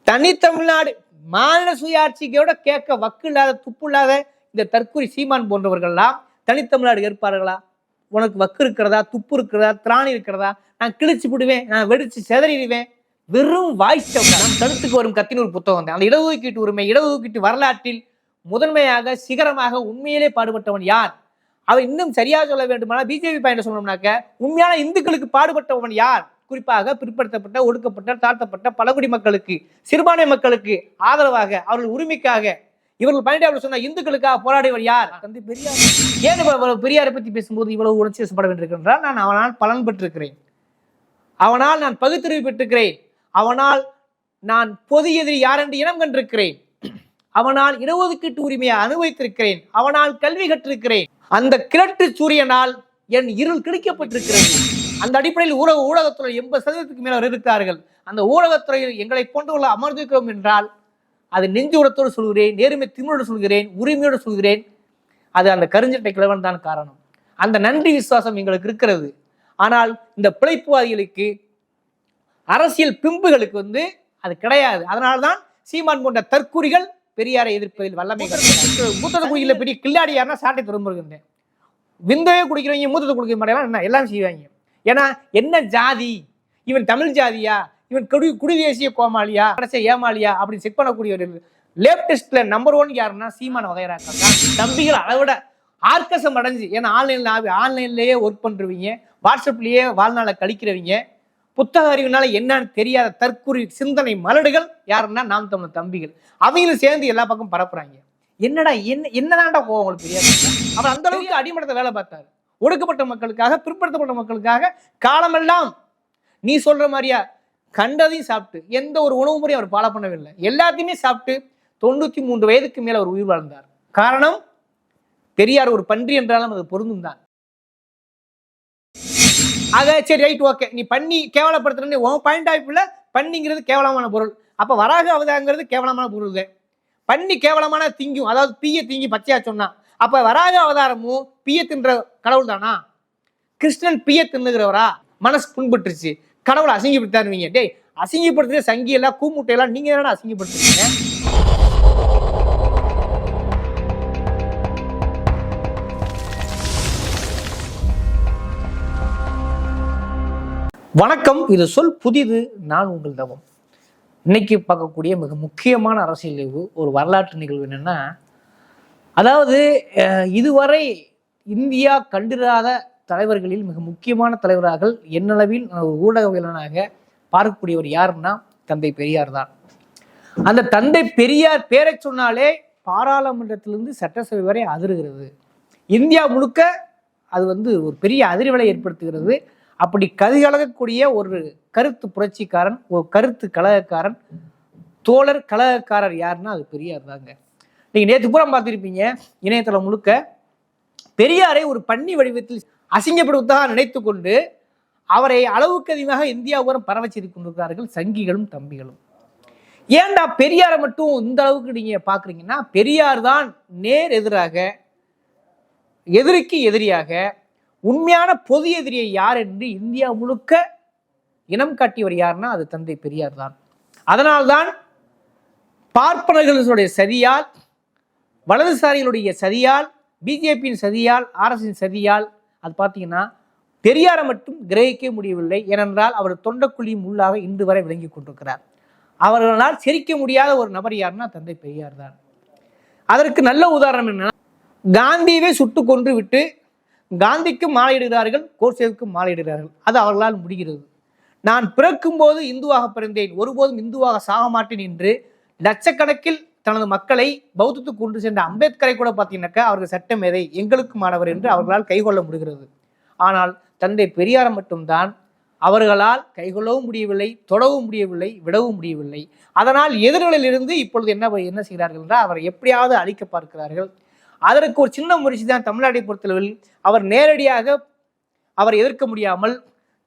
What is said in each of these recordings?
தனித்தமிழ்நாடு மாநில சுயாட்சியோட கேட்க வக்கு இல்லாத துப்பு இல்லாத இந்த தற்கூரி சீமான் போன்றவர்கள்லாம் தனித்தமிழ்நாடு ஏற்பார்களா? உனக்கு வக்கு இருக்கிறதா, துப்பு இருக்கிறதா, திராணி இருக்கிறதா? நான் கிழிச்சு விடுவேன், நான் வெடிச்சு செதறிடுவேன். வெறும் வாய்ஸ் நம் தடுத்துக்கு வரும் கத்தின் ஒரு புத்தகம் தான். அந்த இடஒதுக்கீட்டு உரிமை, இடஒதுக்கீட்டு வரலாற்றில் முதன்மையாக சிகரமாக உண்மையிலே பாடுபட்டவன் யார்? அவர் இன்னும் சரியா சொல்ல வேண்டுமானால் பிஜேபி பயணம் சொல்லணும்னாக்க உண்மையான இந்துக்களுக்கு பாடுபட்டவன் யார்? குறிப்பாக பிற்படுத்தப்பட்ட, ஒடுக்கப்பட்ட, தாழ்த்தப்பட்ட பழங்குடி மக்களுக்கு, சிறுபான்மை மக்களுக்கு ஆதரவாக, அவர்கள் உரிமைக்காக இவர்கள் பயணிட்டு சொன்ன இந்துக்களுக்காக போராடியவர் யார்? தந்தை பெரியார். ஏன் பெரியாரை பற்றி பேசும்போது இவ்வளவு உணர்ச்சி வசப்பட வேண்டியிருக்கின்றால், நான் அவனால் பலன் பெற்றிருக்கிறேன், அவனால் நான் பகுத்தறிவு பெற்றிருக்கிறேன், அவனால் நான் பொது எதிரி யார் என்று இனம் கண்டிருக்கிறேன், அவனால் இடஒதுக்கீட்டு உரிமையை அனுபவித்திருக்கிறேன், அவனால் கல்வி கற்றிருக்கிறேன். அந்த கிழட்டு சூரியனால் என் இருள் கிழிக்கப்பட்டிருக்கிறது. அந்த அடிப்படையில் ஊடகத்துறை 80% மேல் இருக்கிறார்கள். அந்த ஊடகத்துறையில் எங்களை போன்று அமர்ந்திருக்கிறோம் என்றால் அது நெஞ்சு உரத்தோடு சொல்கிறேன், நேர்மை திமிழோடு சொல்கிறேன், உரிமையோடு சொல்கிறேன். அது அந்த கருஞ்சட்டை கிழவன் தான் காரணம். அந்த நன்றி விசுவாசம் எங்களுக்கு இருக்கிறது. ஆனால் இந்த பிழைப்புவாதிகளுக்கு, அரசியல் பிம்புகளுக்கு அது கிடையாது. அதனால்தான் சீமான் போன்ற தற்குறிகள் பெரியாரை எதிர்ப்பதில் வல்லமை. மூத்தத்தை குடிக்கல பெரிய கில்லாடி யாருன்னா சாட்டை திரும்புகின்றேன். விந்தவே குடிக்கிறவங்க மூத்தத்தை குடிக்க மாட்டேன், என்ன எல்லாம் செய்வாங்க. ஏன்னா என்ன ஜாதி, இவன் தமிழ் ஜாதியா, இவன் குடி தேசிய கோமாளியா, ஏமாளியா அப்படின்னு செக் பண்ணக்கூடிய ஒரு லேப் டெஸ்ட்ல நம்பர் 1 யாருன்னா சீமான வகையறாக்கள் தான். தம்பிகள் அளவிட ஆர்கசம் அடைஞ்சு, ஏன்னா ஆன்லைன்லயே ஒர்க் பண்றவங்க, வாட்ஸ்அப்லயே வாழ்நாளை கழிக்கிறவங்க, புத்தக அறிவுனால என்னன்னு தெரியாத தற்குறி சிந்தனை மலடுகள் யாருன்னா நாம் தமிழ் தம்பிகள். அவங்களும் சேர்ந்து எல்லா பக்கம் பரப்புறாங்க. என்னடா என்னதான்டா போவோம் உங்களுக்கு தெரியாது. அவர் அந்த அளவுக்கு அடிமட்டத்தை வேலை பார்த்தாரு. ஒடுக்கப்பட்ட மக்களுக்காக, பிற்படுத்தப்பட்ட மக்களுக்காக காலமெல்லாம் நீ சொல்ற மாதிரியா கண்டதையும் சாப்பிட்டு எந்த ஒரு உணவு முறையும் அவர் ஃபாலோ பண்ணவில்லை. எல்லாத்தையுமே சாப்பிட்டு 93 வயதுக்கு மேல அவர் உயிர் வாழ்ந்தார். காரணம், பெரியார் ஒரு பன்றி என்றாலும் அது பொருந்தும் தான். ஆக சரி, ரைட், ஓகே, நீ பண்ணி கேவலப்படுத்துற உன் பாயிண்ட் ஆஃப்ல பண்ணிங்கிறது கேவலமான பொருள். அப்ப வராக அவதாங்கிறது கேவலமான பொருள் தான். பண்ணி கேவலமான திங்கும், அதாவது பீய திங்கி பச்சையா சொன்னா, அப்ப வராக அவதாரமும் பீய தின்ற கடவுள் தானா? கிருஷ்ணன் பீய தின்னுகிறவரா? மனசு புண்பட்டுருச்சு, கடவுளை அசிங்கப்படுத்தாருவீங்க. டேய், அசிங்கப்படுத்துற சங்கி எல்லாம் கூமுட்டையெல்லாம் நீங்க என்ன அசிங்கப்படுத்துறீங்க? வணக்கம், இது சொல் புதிது, நான் உங்கள் தவம். இன்னைக்கு பார்க்கக்கூடிய மிக முக்கியமான அரசியல் நிகழ்வு, ஒரு வரலாற்று நிகழ்வு என்னன்னா, அதாவது இதுவரை இந்தியா கண்டிராத தலைவர்களில் மிக முக்கியமான தலைவராக என்னளவில் ஊடகவியலாளனாக பார்க்கக்கூடியவர் யாருன்னா தந்தை பெரியார் தான். அந்த தந்தை பெரியார் பேரை சொன்னாலே பாராளுமன்றத்திலிருந்து சட்டசபை வரை அதிர்கிறது. இந்தியா முழுக்க அது ஒரு பெரிய அதிர்வலை ஏற்படுத்துகிறது. அப்படி கதிகலகக்கூடிய ஒரு கருத்து புரட்சிக்காரன், ஒரு கருத்து கழகக்காரன், தோழர் கழகக்காரர் யாருன்னா அது பெரியார் தாங்க. நீங்க நேற்று பூரா பார்த்துருப்பீங்க, இணையதளம் முழுக்க பெரியாரை ஒரு பன்னி வடிவத்தில் அசிங்கப்படுவதாக நினைத்து கொண்டு அவரை அளவுக்கு அதிகமாக இந்தியாவுடன் பரவச்செய்து கொண்டிருக்கிறார்கள் சங்கிகளும் தம்பிகளும். ஏன்டா பெரியாரை மட்டும் இந்த அளவுக்கு நீங்க பாக்குறீங்கன்னா, பெரியார் தான் நேர் எதிராக, எதிரிக்கு எதிரியாக, உண்மையான பொது எதிரியை யார் என்று இந்தியா முழுக்க இனம் காட்டியவர் யாருன்னா அது தந்தை பெரியார் தான். அதனால்தான் பார்ப்பனர்களுடைய சதியால், வலதுசாரிகளுடைய சதியால், பிஜேபியின் சதியால், ஆர்எஸ்எஸ் சதியால் அது பார்த்தீங்கன்னா பெரியாரை மட்டும் கிரகிக்க முடியவில்லை. ஏனென்றால் அவர் தொண்டக்குழியும் உள்ளாக இன்று வரை விளங்கி கொண்டிருக்கிறார். அவர்களால் சிரிக்க முடியாத ஒரு நபர் யாருன்னா தந்தை பெரியார் தான். அதற்கு நல்ல உதாரணம் என்னன்னா, காந்தியவே சுட்டு கொன்று விட்டு காந்திக்கும் மாலையிடுகிறார்கள், கோட்சேவுக்கும் மாலையிடுகிறார்கள். அது அவர்களால் முடிகிறது. நான் பிறக்கும் போது இந்துவாக பிறந்தேன், ஒருபோதும் இந்துவாக சாக மாட்டேன் என்று லட்சக்கணக்கில் தனது மக்களை பௌத்தத்துக்கு கொண்டு சென்ற அம்பேத்கரை கூட பார்த்தீங்கன்னாக்கா அவர்கள் சட்ட மேதை, எங்களுக்கு மாணவர் என்று அவர்களால் கைகொள்ள முடிகிறது. ஆனால் தந்தை பெரியாரை மட்டும்தான் அவர்களால் கைகொள்ளவும் முடியவில்லை, தொடவும் முடியவில்லை, விடவும் முடியவில்லை. அதனால் எதிர்களில் இருந்து இப்பொழுது என்ன செய்கிறார்கள் என்றால் அவரை எப்படியாவது அழிக்க பார்க்கிறார்கள். அதற்கு ஒரு சின்ன முயற்சி தான் தமிழ்நாட்டை பொறுத்தளவில். அவர் நேரடியாக அவரை எதிர்க்க முடியாமல்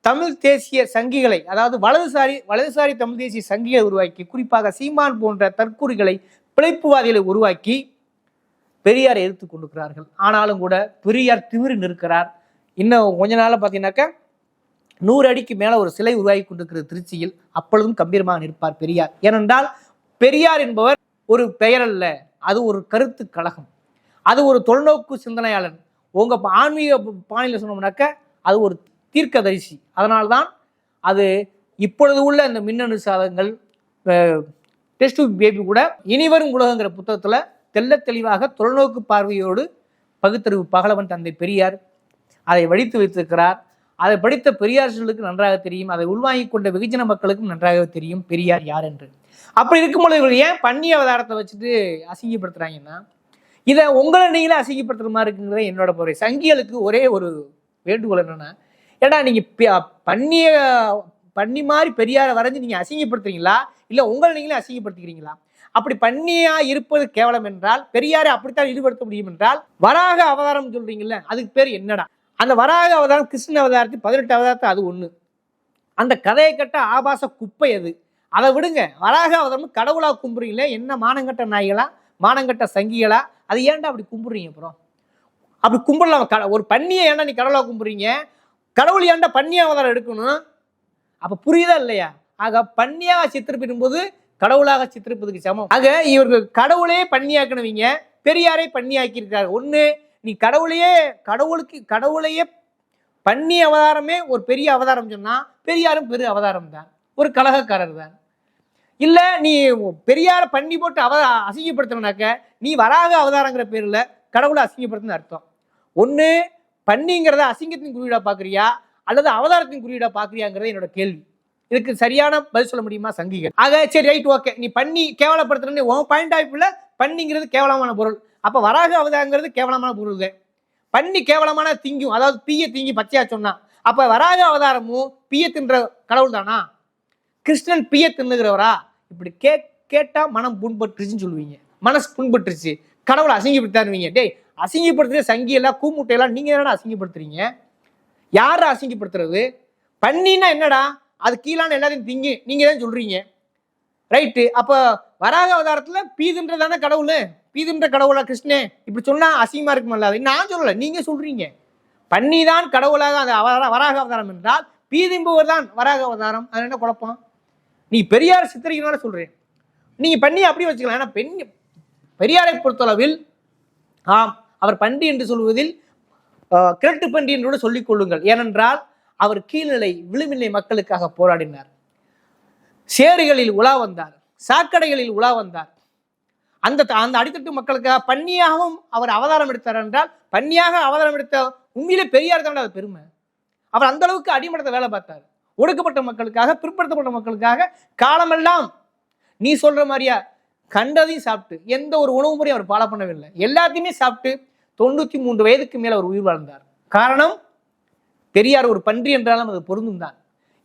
தமிழ் தேசிய சங்கிகளை, அதாவது வலதுசாரி தமிழ் தேசிய சங்கிகளை உருவாக்கி, குறிப்பாக சீமான் போன்ற தற்கூறிகளை, பிழைப்புவாதிகளை உருவாக்கி பெரியாரை எதிர்த்து கொண்டிருக்கிறார்கள். ஆனாலும் கூட பெரியார் திமிரி நிற்கிறார். இன்னும் கொஞ்ச நாள் பார்த்தீங்கன்னாக்கா 100 அடிக்கு மேல ஒரு சிலை உருவாகி கொண்டிருக்கிறது திருச்சியில். அப்பொழுதும் கம்பீரமாக நிற்பார் பெரியார். ஏனென்றால் பெரியார் என்பவர் ஒரு பெயர் அல்ல, அது ஒரு கருத்து கழகம், அது ஒரு தொலைநோக்கு சிந்தனையாளன். உங்க ஆன்மீக பாணியில் சொன்னோம்னாக்க அது ஒரு தீர்க்கதரிசி. அதனால்தான் அது இப்பொழுது உள்ள இந்த மின்னணு சாதகங்கள், டெஸ்ட் பேபி கூட இனிவரும் உலகங்கிற புத்தகத்தில் தெல்ல தெளிவாக தொலைநோக்கு பார்வையோடு பகுத்தறிவு பகலவன் தந்தை பெரியார் அதை வடித்து வைத்திருக்கிறார். அதை படித்த பெரியார்களுக்கு நன்றாக தெரியும், அதை உள்வாங்கிக் கொண்ட வெகுஜன மக்களுக்கும் நன்றாக தெரியும் பெரியார் யார் என்று. அப்படி இருக்கும்போது இவர்கள் ஏன் பன்னி அவதாரத்தை வச்சுட்டு அசிங்கப்படுத்துறாங்கன்னா, இதை உங்களை நீங்களே அசிங்கப்படுத்துற மாதிரி இருக்குங்கிறத என்னோட பொறை. சங்கிகளுக்கு ஒரே ஒரு வேண்டுகோள் என்னன்னா, ஏன்னா நீங்க பன்னி மாதிரி பெரியாரை வரைஞ்சு நீங்க அசிங்கப்படுத்துறீங்களா, இல்ல உங்களை நீங்களே அசிங்கப்படுத்திக்கிறீங்களா? அப்படி பன்னியா இருப்பது கேவலம் என்றால், பெரியாரை அப்படித்தான் ஈடுபடுத்த முடியும் என்றால், வராக அவதாரம் சொல்றீங்கல்ல, அதுக்கு பேர் என்னடா? அந்த வராக அவதாரம் கிருஷ்ண அவதாரத்து 18 அவதாரத்தை அது ஒண்ணு. அந்த கதையை கட்ட ஆபாச குப்பை அது. அதை விடுங்க. வராக அவதாரம் கடவுளா கும்புறீங்களே, என்ன மானங்கட்ட நாய்களா, மானங்கட்ட சங்கிகளா? அது ஏன்டா அப்படி கும்பிடுறீங்க? அப்புறம் அப்படி கும்பிடலாம். ஒரு பன்னியை ஏன்டா நீ கடவுளா கும்பிடுறீங்க? கடவுள் ஏன்டா பன்னி அவதாரம் எடுக்கணும்? அப்ப புரியுதா இல்லையா? ஆக பன்னியாக சித்திரப்பிடும் போது கடவுளாக சித்திரிப்பதுக்கு சமம். ஆக இவர்கள் கடவுளே பன்னியாக்கணுவீங்க, பெரியாரை பன்னியாக்கி இருக்காரு. ஒண்ணு, நீ கடவுளையே பன்னி அவதாரமே ஒரு பெரிய அவதாரம் சொன்னா, பெரியாரும் பெரிய அவதாரம் தான், ஒரு கலகக்காரர் தான். இல்ல நீ பெரியார பன்னி போட்டு அசிங்கப்படுத்தணும்னாக்க, நீ வராக அவதாரங்கிற பேர்ல கடவுளை அசிங்கப்படுத்துன்னு அர்த்தம். ஒண்ணு, பன்னிங்கிறத அசிங்கத்தின் குறியீடா பாக்குறியா, அல்லது அவதாரத்தின் குறியீடா பாக்குறியாங்கிறது என்னோட கேள்வி. இதுக்கு சரியான பதில் சொல்ல முடியுமா சங்கிகள்? ஆக சரி, ரைட், ஓகே, நீ பன்னி கேவலப்படுத்துறேன்னு உன் பாயிண்ட் ஆஃப் வியூல பன்னிங்கிறது கேவலமான பொருள், அப்ப வராக அவதாரங்கிறது கேவலமான பொருள் தான். பன்னி கேவலமான திங்கும், அதாவது பீய திங்கி பச்சையா சொன்னா, அப்ப வராக அவதாரமும் பீய தின்ற கடவுள் தானா? கிருஷ்ணன் பீய தின்னுகிறவரா? இப்படி கேட்டா மனம் புண்பட்டுருச்சுன்னு சொல்லுவீங்க. மனசு புண்பட்டுருச்சு, கடவுளை அசிங்கப்படுத்தாருவீங்க. டேய், அசிங்கப்படுத்துற சங்கியெல்லாம் கூமுட்டையெல்லாம் நீங்க என்னடா அசிங்கப்படுத்துறீங்க? யார அசிங்கப்படுத்துறது? பன்னின்னா என்னடா? அது கீழான எல்லாத்தையும் திங்கு, நீங்க தான் சொல்றீங்க. ரைட்டு, அப்ப வராக அவதாரத்துல பீதுன்றதானே கடவுள், பீதுன்ற கடவுளா கிருஷ்ணே? இப்படி சொன்னா அசிங்கமா இருக்குமல்ல? அது நான் சொல்லல, நீங்க சொல்றீங்க. பன்னிதான் கடவுளாக அந்த வராக அவதாரம் என்றால் பீதிம்புவர் தான் வராக அவதாரம். அது என்ன குழப்பம்? நீ பெரியார் சித்தரிக்கிறனால சொல்றேன், நீங்க பண்ணி அப்படி வச்சுக்கலாம். ஏன்னா பெரியாரை பொறுத்தளவில் ஆம், அவர் பண்டி என்று சொல்வதில் கிழட்டு பண்டி என்று கூட சொல்லிக் கொள்ளுங்கள். ஏனென்றால் அவர் கீழ்நிலை விளிம்பிலை மக்களுக்காக போராடினார், சேரிகளில் உலா வந்தார், சாக்கடைகளில் உலா வந்தார். அந்த அடித்தட்டு மக்களுக்காக பன்னியாகவும் அவர் அவதாரம் எடுத்தார். என்றால் பன்னியாக அவதாரம் எடுத்த உண்மையிலே பெரியார் தான் அது பெருமை. அவர் அந்த அளவுக்கு அடிமட்டத்தை வேலை பார்த்தார். ஒடுக்கப்பட்ட மக்களுக்காக, பிற்படுத்தப்பட்ட மக்களுக்காக காலமெல்லாம் நீ சொல்ற மாதிரியா கண்டதையும் சாப்பிட்டு எந்த ஒரு உணவு முறையும் அவர் ஃபாலோ பண்ணவில்லை. எல்லாத்தையுமே சாப்பிட்டு 93 வயதுக்கு மேல அவர் உயிர் வாழ்ந்தார். காரணம், பெரியார் ஒரு பன்றி என்றாலும் அது பொருந்தும் தான்.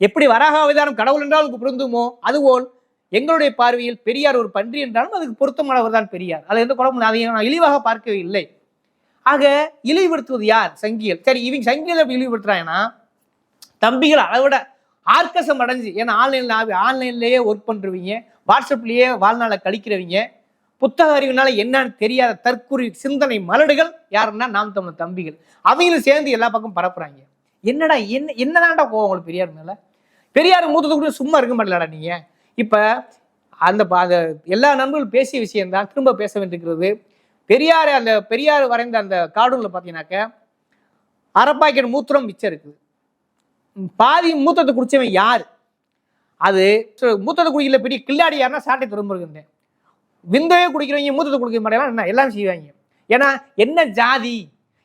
எப்படி வராக அவதாரம் கடவுள் என்றாலும் பொருந்துமோ, அதுபோல் எங்களுடைய பார்வையில் பெரியார் ஒரு பன்றி என்றாலும் அதுக்கு பொருத்தமானவர் தான் பெரியார். அது எந்த குழப்பம், அதை நான் இழிவாக பார்க்கவே இல்லை. ஆக இழிவுபடுத்துவது யார்? சங்கிகள். சரி, இவங்க சங்கிகள் எப்படி இழிவுபடுத்துறாங்கன்னா, தம்பிகள் அதை விட ஆர்கசம் அடைஞ்சு, ஏன்னா ஆன்லைன்லேயே ஒர்க் பண்ணுறவங்க, வாட்ஸ்அப்லேயே வாழ்நாளை கழிக்கிறவங்க, புத்தக அறிவுனால என்னன்னு தெரியாத தற்குறி சிந்தனை மலடுகள் யாருன்னா நாம் தமிழர் தம்பிகள். அவங்களும் சேர்ந்து எல்லா பக்கம் பரப்புறாங்க. என்னடா என்னதான்டா கோவம் உங்களுக்கு பெரியார் மேல? பெரியார் மூத்தது கூட சும்மா இருக்க மாட்டலடா நீங்க. இப்ப அந்த எல்லா நண்பர்களும் பேசிய விஷயம் தான் திரும்ப பேச வேண்டியிருக்கிறது. பெரியார் வரைந்த அந்த கார்டூன்ல பாத்தீங்கன்னாக்க அரப்பாய்க்கன் மூத்திரம் மிச்சம் இருக்குது. பாதி மூத்தத்தை குடிச்சவன் யாரு? அது மூத்தத்தை குடிக்கல பெரிய கில்லாடி யாருன்னா சாட்டை திரும்ப விந்தவே குடிக்கிறவங்க மூத்தத்தை குடிக்க மாட்டேன் என்ன எல்லாம் செய்வாங்க. ஏன்னா என்ன ஜாதி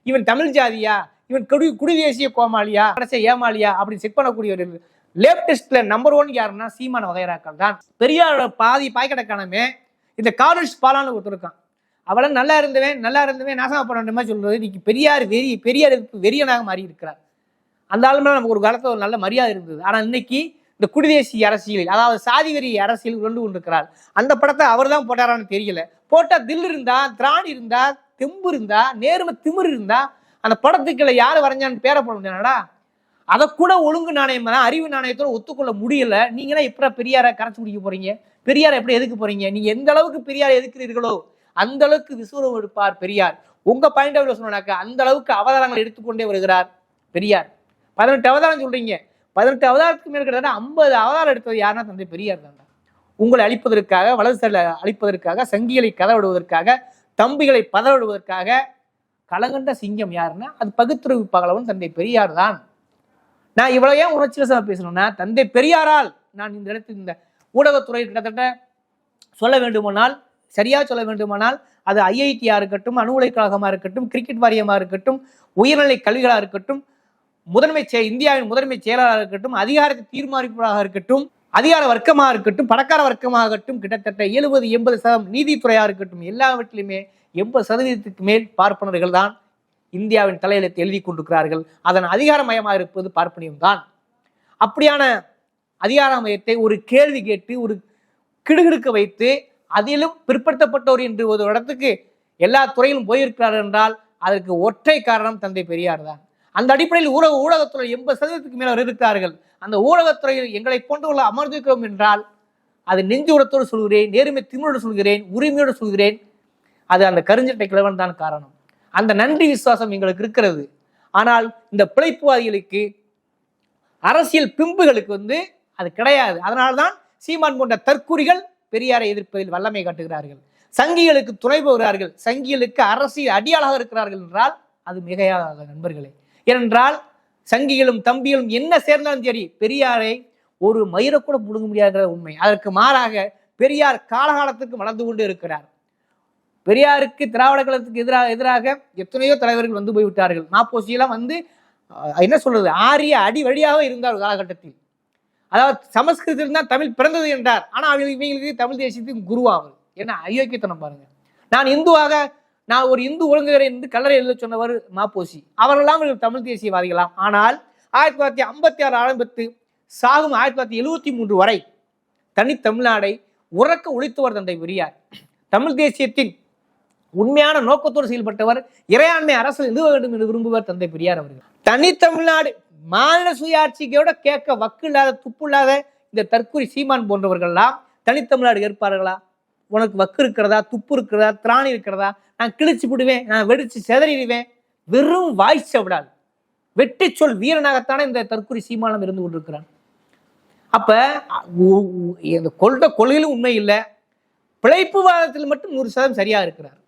இவன்? தமிழ் ஜாதியா இவன்? குடி தேசிய கோமாளியா, கடைசி ஏமாளியா அப்படின்னு செக் பண்ணக்கூடிய ஒரு லேப்டெஸ்ட்ல நம்பர் 1 யாருன்னா சீமான வகைராக்கள் தான். பெரியாரோட பாதி பாய்க்கடைக்கானமே இந்த கார்னிஷ் பாலான்னு ஒருத்தர் இருக்கான். அவளை நல்லா இருந்தவன் நாசமா பண்ண மாதிரி சொல்றது. இன்னைக்கு பெரியார் வெறியனாக மாறி இருக்கிறார். அந்த ஆளுமே நமக்கு ஒரு காலத்துல ஒரு நல்ல மரியாதை இருந்தது. ஆனா இன்னைக்கு இந்த குடிதேசிய அரசியலில், அதாவது சாதி வெறி அரசியல் கொண்டு கொண்டிருக்கிறார். அந்த படத்தை அவர் தான் போட்டாரான்னு தெரியல. போட்டா தில் இருந்தா, திராணி இருந்தா, தெம்பு இருந்தா, நேர்மை திமிர் இருந்தா அந்த படத்துக்குள்ள யாரு வரைஞ்சான்னு பேர போட முடியாதா? அதை கூட ஒழுங்கு நாணயம் தான், அறிவு நாணயத்தோட ஒத்துக்கொள்ள முடியல. நீங்களா எப்ப பெரியாரை கரைச்சு குடிக்க போறீங்க? பெரியாரை எப்படி எதுக்கு போறீங்க? நீங்க எந்த அளவுக்கு பெரியாரை எதுக்குறீர்களோ அந்த அளவுக்கு விசுவரம் எடுப்பார் பெரியார். உங்க பாயிண்ட் ஆஃப் வியூ சொன்னாக்க அந்த அளவுக்கு அவதாரங்கள் எடுத்துக்கொண்டே வருகிறார் பெரியார். 18 அவதாரம் சொல்றீங்க. 18 அவதாரத்துக்கு மேல் கிட்டத்தட்ட 50 அவதாரம் எடுத்தது யாருன்னா தந்தை பெரியார் தான். உங்களை அழிப்பதற்காக, வலதுசாரிகளை அழிப்பதற்காக, சங்கிகளை கதவிடுவதற்காக, தம்பிகளை பதவிடுவதற்காக களங்கண்ட சிங்கம் யாருன்னா அது பகுத்துறவு பகலவன் தந்தை பெரியார் தான். நான் இவ்வளவு ஏன் உணர்ச்சிவசமா பேசணும்னா, தந்தை பெரியாரால் நான் இந்த இடத்தில் இந்த ஊடகத்துறை கிட்டத்தட்ட சொல்ல வேண்டுமானால், சரியா சொல்ல வேண்டுமானால், அது ஐஐடியா இருக்கட்டும், அணு உலை கழகமா இருக்கட்டும், கிரிக்கெட் வாரியமா இருக்கட்டும், உயர்நிலை கல்விகளா இருக்கட்டும், இந்தியாவின் முதன்மை செயலாளராக இருக்கட்டும், அதிகாரத்தை தீர்மானிப்பவராக இருக்கட்டும், அதிகார வர்க்கமாக இருக்கட்டும், பணக்கார வர்க்கமாகட்டும், கிட்டத்தட்ட 70-80% நீதித்துறையா இருக்கட்டும், எல்லாவற்றிலுமே 80% மேல் பார்ப்பனர்கள் தான் இந்தியாவின் தலையெழுத்து எழுதி கொண்டிருக்கிறார்கள். அதன் அதிகாரமயமாக இருப்பது பார்ப்பனியம் தான். அப்படியான அதிகாரமயத்தை ஒரு கேள்வி கேட்டு ஒரு கிடுகிடுக்க வைத்து அதிலும் பிற்படுத்தப்பட்டோர் என்று ஒரு இடத்துக்கு எல்லா துறையிலும் போயிருக்கிறார்கள் என்றால் அதற்கு ஒற்றை காரணம் தந்தை பெரியார் தான். அந்த அடிப்படையில் ஊடகத்துறை 80% மேல் இருக்கிறார்கள். அந்த ஊடகத்துறையில் எங்களை போன்றவர்கள் அமர்ந்திருக்கிறோம் என்றால் அது நெஞ்சு உரத்தோடு சொல்கிறேன், நேர்மை திமிரோடு சொல்கிறேன், உரிமையோடு சொல்கிறேன், அது அந்த கருஞ்சட்டை கிழவன் தான் காரணம். அந்த நன்றி விசுவாசம் எங்களுக்கு இருக்கிறது. ஆனால் இந்த பிழைப்புவாதிகளுக்கு, அரசியல் பிம்புகளுக்கு அது கிடையாது. அதனால்தான் சீமான் போன்ற தற்குறிகள் பெரியாரை எதிர்ப்பதில் வல்லமை காட்டுகிறார்கள். சங்கிகளுக்கு துணை போகிறார்கள், சங்கிகளுக்கு அரசியல் அடியாளாக இருக்கிறார்கள் என்றால் அது மிகையாக நண்பர்களே. ஏனென்றால் சங்கிகளும் தம்பிகளும் என்ன சேர்ந்தாலும் சரி பெரியாரை ஒரு மயிரை கூட புடுங்க முடியாத உண்மை. அதற்கு மாறாக பெரியார் காலகாலத்துக்கு வளர்ந்து கொண்டு இருக்கிறார். பெரியாருக்கு திராவிட கழகத்துக்கு எதிராக எத்தனையோ தலைவர்கள் வந்து போய்விட்டார்கள். மாப்போசியெல்லாம் என்ன சொல்றது, ஆரிய அடி வழியாக இருந்தார் காலகட்டத்தில். அதாவது சமஸ்கிருதத்தில் தான் தமிழ் பிறந்தது என்றார். ஆனால் இவங்களுக்கு தமிழ் தேசியத்துக்கு குருவாகும். என்ன அயோக்கியத்தனம் பாருங்க. நான் இந்துவாக, நான் ஒரு இந்து ஒழுங்குகிறேன் என்று கல்லறை எழுத சொன்னவர் மாப்போசி. அவரெல்லாம் தமிழ் தேசியவாதிகளாம். ஆனால் 1956 ஆரம்பித்து சாகும் 1973 வரை தமிழ்நாடை உறக்க ஒழித்தவர் தந்தை பெரியார். தமிழ் தேசியத்தின் உண்மையான நோக்கத்தோடு செயல்பட்டவர். இறையாண்மை அரசு நிறுவ வேண்டும் என்று விரும்புவர் தந்தை பெரியார் அவர்கள். தமிழ்நாடு மாநில சுயாட்சியோட கேட்க வக்கு இல்லாத, துப்பு இல்லாத இந்த தற்குறி சீமான் போன்றவர்கள்லாம் தனித்தமிழ்நாடு ஏற்பார்களா? உனக்கு வக்கு இருக்கிறதா, துப்பு இருக்கிறதா, திராணி இருக்கிறதா? நான் கிழிச்சு விடுவேன், நான் வெடிச்சு செதறிடுவேன். வெறும் வாய்ச்ச விடாது, வெட்டி சொல் வீரனாகத்தானே இந்த தற்குறி சீமானம் இருந்து கொண்டிருக்கிறான். அப்ப கொள்கையிலும் உண்மை இல்லை, பிழைப்புவாதத்தில் மட்டும் 100% சரியா இருக்கிறார்.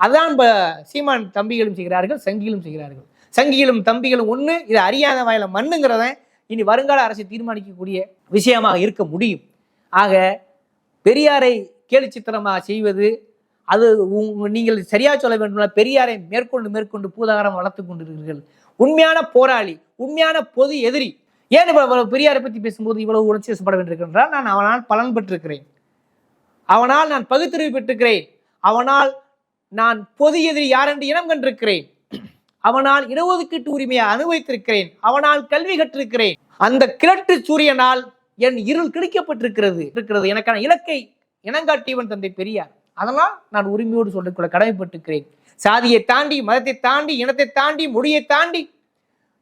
அதான் சீமான் தம்பிகளும் செய்கிறார்கள், சங்கிகளும் செய்கிறார்கள். சங்கிகளும் தம்பிகளும் ஒண்ணு, இதை அறியாத வாயில மண்ணுங்கிறத இனி வருங்கால அரசை தீர்மானிக்கக்கூடிய விஷயமாக இருக்க முடியும். ஆக பெரியாரை கேலி சித்திரமாக செய்வது, அது நீங்கள் சரியா சொல்ல வேண்டும்னா பெரியாரை மேற்கொண்டு பூதாகாரம் வளர்த்து கொண்டிருக்கிறீர்கள். உண்மையான போராளி, உண்மையான பொது எதிரி. ஏன் பெரியாரை பற்றி பேசும்போது இவ்வளவு உணர்ச்சி வசப்பட வேண்டியிருக்கின்றால், நான் அவனால் பலன் பெற்றிருக்கிறேன், அவனால் நான் பகுத்தறிவு பெற்றிருக்கிறேன், அவனால் நான் பொது எதிரி யார் என்று இனம் கண்டிருக்கிறேன், அவனால் இடஒதுக்கீட்டு உரிமையை அனுபவித்திருக்கிறேன், அவனால் கல்வி கற்றிருக்கிறேன். அந்த கிழட்டு சூரியனால் என் இருள் கிழிக்கப்பட்டிருக்கிறது. எனக்கான இலக்கை இனங்காட்டியவன் தந்தை பெரியார். அதனால் நான் உரிமையோடு சொல்லிக்கொள்ள கடமைப்பட்டிருக்கிறேன். சாதியை தாண்டி, மதத்தை தாண்டி, இனத்தை தாண்டி, மொழியை தாண்டி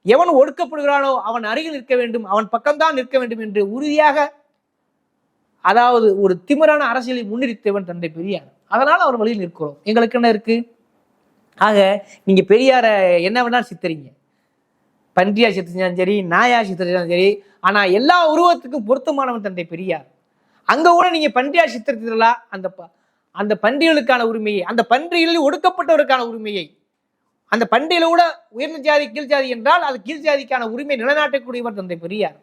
எவன் ஒடுக்கப்படுகிறானோ அவன் அருகில் நிற்க வேண்டும், அவன் பக்கம்தான் நிற்க வேண்டும் என்று உறுதியாக, அதாவது ஒரு திமிரான அரசியலை முன்னிறுத்தவன் தந்தை பெரியார். அதனால் அவர் வழியில் நிற்கிறோம். எங்களுக்கு என்ன இருக்கு? ஆக நீங்க பெரியார என்ன வேணாலும் சித்தரிங்க, பன்றியா சித்தரிச்சாலும் சரி, நாயா சித்தரிச்சாலும் சரி, ஆனா எல்லா உருவத்துக்கும் பொருத்தமானவன் தந்தை பெரியார். அங்க கூட நீங்க பன்றியா சித்தரித்தீர்களா? அந்த பன்றிகளுக்கான உரிமையை, அந்த பன்றிகளில் ஒடுக்கப்பட்டவருக்கான உரிமையை, அந்த பன்றியில கூட உயர்ந்த ஜாதி கீழ் ஜாதி என்றால் அது கீழ் ஜாதிக்கான உரிமை நிலைநாட்டக்கூடியவர் தந்தை பெரியார்.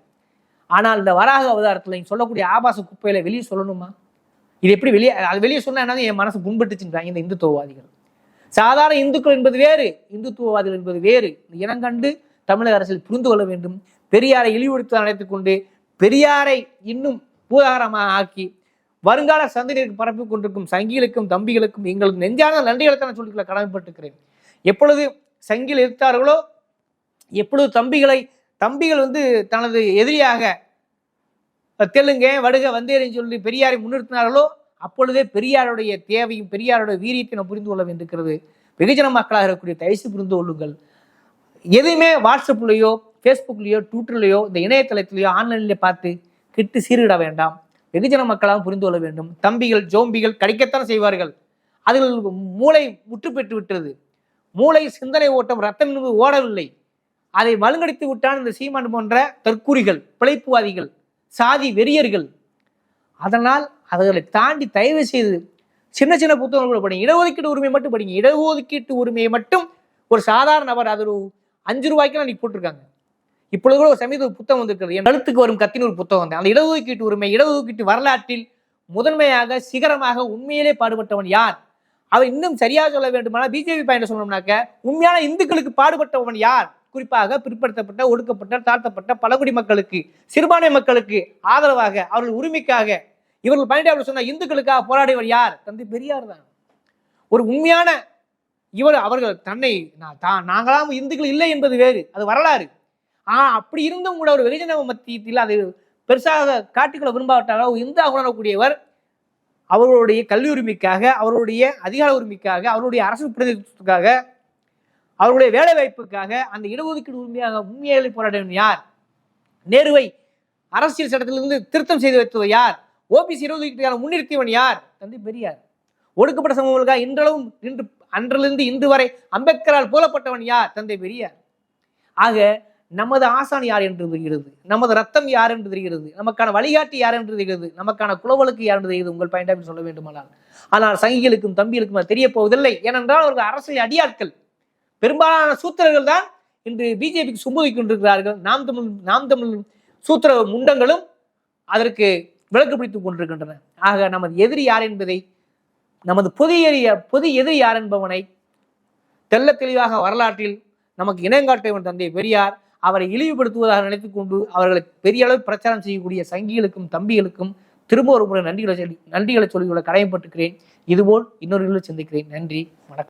ஆனால் இந்த வராக அவதாரத்தில் நீங்க சொல்லக்கூடிய ஆபாச குப்பையில வெளியே சொல்லணுமா? இது எப்படி வெளியே சொன்னா என்ன, என் மனசு புண்பட்டுச்சுன்றாங்க இந்த இந்துத்துவவாதிகள். சாதாரண இந்துக்கள் என்பது வேறு, இந்துத்துவவாதிகள் என்பது வேறு. இனங்கண்டு தமிழக அரசியல் புரிந்து கொள்ள வேண்டும். பெரியாரை இழிவுபடுத்த அழைத்துக் கொண்டு பெரியாரை இன்னும் பூதாகரமாக ஆக்கி வருங்கால சந்ததியிற்கு பரப்பி கொண்டிருக்கும் சங்கிகளுக்கும் தம்பிகளுக்கும் எங்களுக்கு நெஞ்சான நன்றிகளை தான் சொல்லிக்கொள்ள கடமைப்பட்டிருக்கிறேன். எப்பொழுது சங்கில் எதிர்த்தார்களோ, எப்பொழுது தம்பிகள் தனது எதிரியாக தெலுங்க வடுக வந்தேரின்னு சொல்லி பெரியாரை முன்னிறுத்தினார்களோ, அப்பொழுதே பெரியாருடைய தேவையும் பெரியாருடைய வீரியத்தை நாம் புரிந்து கொள்ள வேண்டியிருக்கிறது. வெகுஜன மக்களாக இருக்கக்கூடிய தயவுசு புரிந்து கொள்ளுங்கள். எதுவுமே வாட்ஸ்அப்லையோ, ஃபேஸ்புக்லையோ, ட்விட்டர்லையோ, இந்த இணையதளத்திலேயோ, ஆன்லைன்லேயே பார்த்து கிட்டு சீரிட வேண்டாம். வெகுஜன மக்களாக புரிந்து கொள்ள வேண்டும். தம்பிகள் ஜோம்பிகள் கிடைக்கத்தான் செய்வார்கள். அதில் மூளை முற்று பெற்று விட்டது. மூளை சிந்தனை ஓட்டம் ரத்தம் ஓடவில்லை. அதை மழுங்கடித்து விட்டான் இந்த சீமான் போன்ற தற்கூறிகள், பிழைப்புவாதிகள், சாதி வெறியர்கள். அதனால் அவர்களை தாண்டி தயவு செய்து சின்ன சின்ன புத்தகங்கள் படிங்க. இடஒதுக்கீட்டு உரிமை மட்டும் படிங்க. இடஒதுக்கீட்டு உரிமையை மட்டும் ஒரு சாதாரண நபர் அது ஒரு 5 ரூபாய்க்கு நீ போட்டிருக்காங்க. இப்பொழுது கூட ஒரு சமீப புத்தகம் வந்திருக்கிறது. என் கழுத்துக்கு வரும் கத்தின் ஒரு புத்தகம் வந்து அந்த இடஒதுக்கீட்டு உரிமை, இடஒதுக்கீட்டு வரலாற்றில் முதன்மையாக சிகரமாக உண்மையிலே பாடுபட்டவன் யார்? அவர் இன்னும் சரியா சொல்ல வேண்டுமானால் பிஜேபி பாயிண்ட் சொல்லணும்னாக்க உண்மையான இந்துக்களுக்கு பாடுபட்டவன் யார்? குறிப்பாக பிற்படுத்தப்பட்ட, ஒடுக்கப்பட்ட, தாழ்த்தப்பட்ட பழங்குடி மக்களுக்கு, சிறுபான்மை மக்களுக்கு ஆதரவாக அவர்கள் உரிமைக்காக இவர்கள் பாயிண்ட் சொன்ன இந்துக்களுக்காக போராடியவர் யார்? தந்தை பெரியார் தான். ஒரு உண்மையான அவர்கள் தன்னை நாங்களாம் இந்துக்கள் இல்லை என்பது வேறு, அது வரலாறு. அப்படி இருந்தும் கூட ஒரு வெகுஜன மத்தியில் அது பெருசாக காட்டிக்கொள்ள விரும்பாவிட்டாலும் இந்து உணரக்கூடியவர் அவர்களுடைய கல்வி உரிமைக்காக, அவருடைய அதிகார உரிமைக்காக, அவருடைய அரசு பிரதிநிதித்துவத்துக்காக, அவருடைய வேலை வாய்ப்புக்காக அந்த இடஒதுக்கீடு உரிமையாக உண்மையை போராடியவன் யார்? நேருவை அரசியல் சட்டத்திலிருந்து திருத்தம் செய்து வைத்தவர் யார்? ஓபிசி இடஒதுக்கீட்டுக்கான முன்னிறுத்தியவன் யார்? தந்தை பெரியார். ஒடுக்கப்பட்ட சமூகங்களுக்காக அன்றிலிருந்து இன்று வரை அம்பேத்கரால் போலப்பட்டவன் யார்? தந்தை பெரியார். ஆக நமது ஆசான் யார் என்று தெரிகிறது, நமது ரத்தம் யார் என்று தெரிகிறது, நமக்கான வழிகாட்டி யார் என்று தெரிகிறது, நமக்கான குலவலுக்கு யார் என்று தெரிகிறது உங்கள் பாயிண்ட் சொல்ல வேண்டுமானால். ஆனால் சங்கிகளுக்கும் தம்பிகளுக்கும் அது தெரிய போவதில்லை. ஏனென்றால் அவர்கள் அரசியல் அடியாட்கள். பெரும்பாலான சூத்திரர்கள் தான் இன்று பிஜேபிக்கு சுமூகி கொண்டிருக்கிறார்கள். நாம் தமிழ் சூத்திர முண்டங்களும் அதற்கு விளக்கு பிடித்துக் கொண்டிருக்கின்றன. ஆக நமது எதிரி யார் என்பதை, நமது பொது எதிரி யார் என்பவனை தெல்ல தெளிவாக வரலாற்றில் நமக்கு இனங்காட்டியவன் தந்தை பெரியார். அவரை இழிவுபடுத்துவதாக நினைத்துக் கொண்டு அவர்களை பெரிய அளவு பிரச்சாரம் செய்யக்கூடிய சங்கிகளுக்கும் தம்பிகளுக்கும் திரும்ப ஒரு முறை நன்றிகளை சொல்லிக்கொள்ள கடமைப்பட்டுக்கிறேன். இதுபோல் இன்னொரு சந்திக்கிறேன். நன்றி, வணக்கம்.